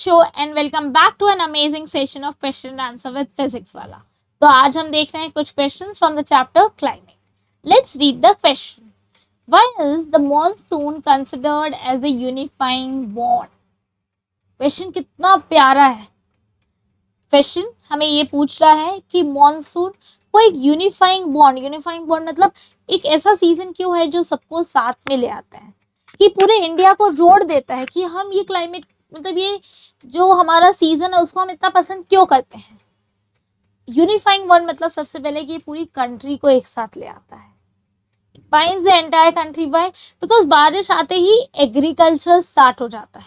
बच्चों and welcome back to an amazing session of question and answer with Physics Wallah. तो आज हम देख रहे हैं कुछ questions from the chapter climate. Let's read the question. Why is the monsoon considered as a unifying bond? Question कितना प्यारा है। क्वेश्चन हमें ये पूछ रहा है कि मॉनसून को एक यूनिफाइंग बॉन्ड मतलब एक ऐसा सीजन क्यों है जो सबको साथ में ले आता है, कि पूरे इंडिया को जोड़ देता है कि हम ये क्लाइमेट मतलब ये जो हमारा सीजन है उसको हम इतना पसंद क्यों करते हैं। यूनिफाइंग बॉन्ड मतलब सबसे पहले कि ये पूरी कंट्री को एक साथ ले आता है। Binds the entire country bye, because बारिश आते ही एग्रीकल्चर स्टार्ट हो जाता है।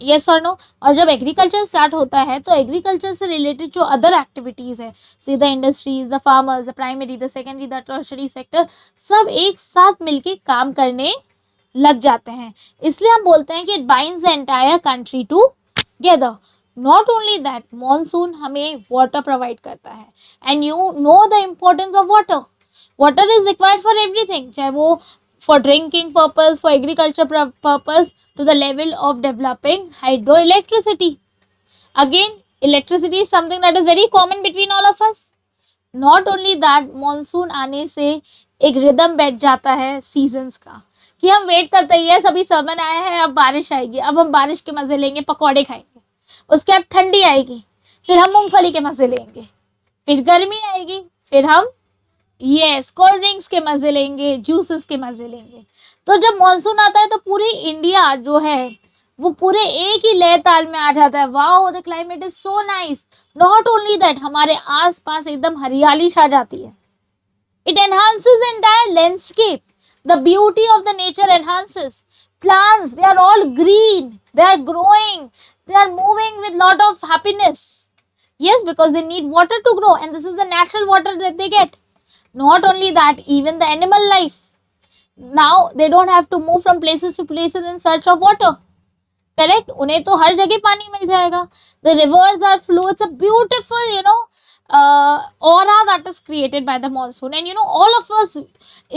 यस और नो? और जब एग्रीकल्चर स्टार्ट होता है तो एग्रीकल्चर से रिलेटेड जो अदर एक्टिविटीज है, see the industries, the farmers, the primary, the secondary, the tertiary sector, सब एक साथ मिलके काम करने लग जाते हैं। इसलिए हम बोलते हैं कि it binds the entire country together. Not only that, monsoon हमें वाटर प्रोवाइड करता है and you know the importance of water. Water is required for everything, चाहे वो for drinking purpose, for agriculture purpose, to the level of developing hydroelectricity. Again, electricity is something that is very common between all of us. Not only that, monsoon आने से एक rhythm बैठ जाता है seasons का, कि हम वेट करते हैं यस अभी समर आया है, अब बारिश आएगी, अब हम बारिश के मजे लेंगे, पकौड़े खाएंगे। उसके बाद ठंडी आएगी, फिर हम मूंगफली के मजे लेंगे। फिर गर्मी आएगी, फिर हम कोल्ड ड्रिंक्स के मजे लेंगे, जूसेस के मजे लेंगे। तो जब मॉनसून आता है तो पूरी इंडिया जो है वो पूरे एक ही लय ताल में आ जाता है। Wow, the climate is so nice. Not only that, हमारे आसपास एकदम हरियाली छा जाती है। It enhances the entire landscape, the beauty of the nature enhances. Plants, they are all green, they are growing, they are moving with lot of happiness. Yes, because they need water to grow and this is the natural water that they get. Not only that, even the animal life, now they don't have to move from places to places in search of water. Correct? उन्हें तो हर जगह पानी मिल जाएगा. The rivers are flow. It's a beautiful, aura that is created by the monsoon. And all of us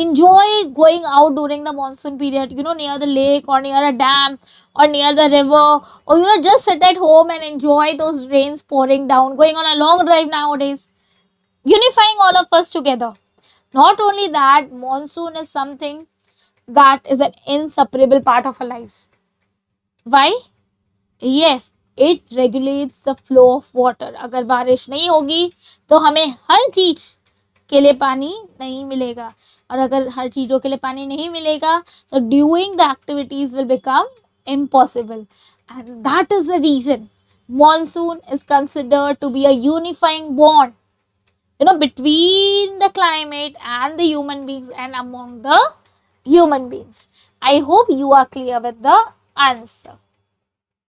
enjoy going out during the monsoon period. Near the lake or near a dam or near the river, or just sit at home and enjoy those rains pouring down. Going on a long drive nowadays, unifying all of us together. Not only that, monsoon is something that is an inseparable part of our lives. Why? Yes, it regulates the flow of water. अगर बारिश नहीं होगी तो हमें हर चीज के लिए पानी नहीं मिलेगा, और अगर हर चीज़ों के लिए पानी नहीं मिलेगा तो doing the activities will become impossible. And that is the reason monsoon is considered to be a unifying bond, between the climate and the human beings and among the human beings. I hope you are clear with the answer.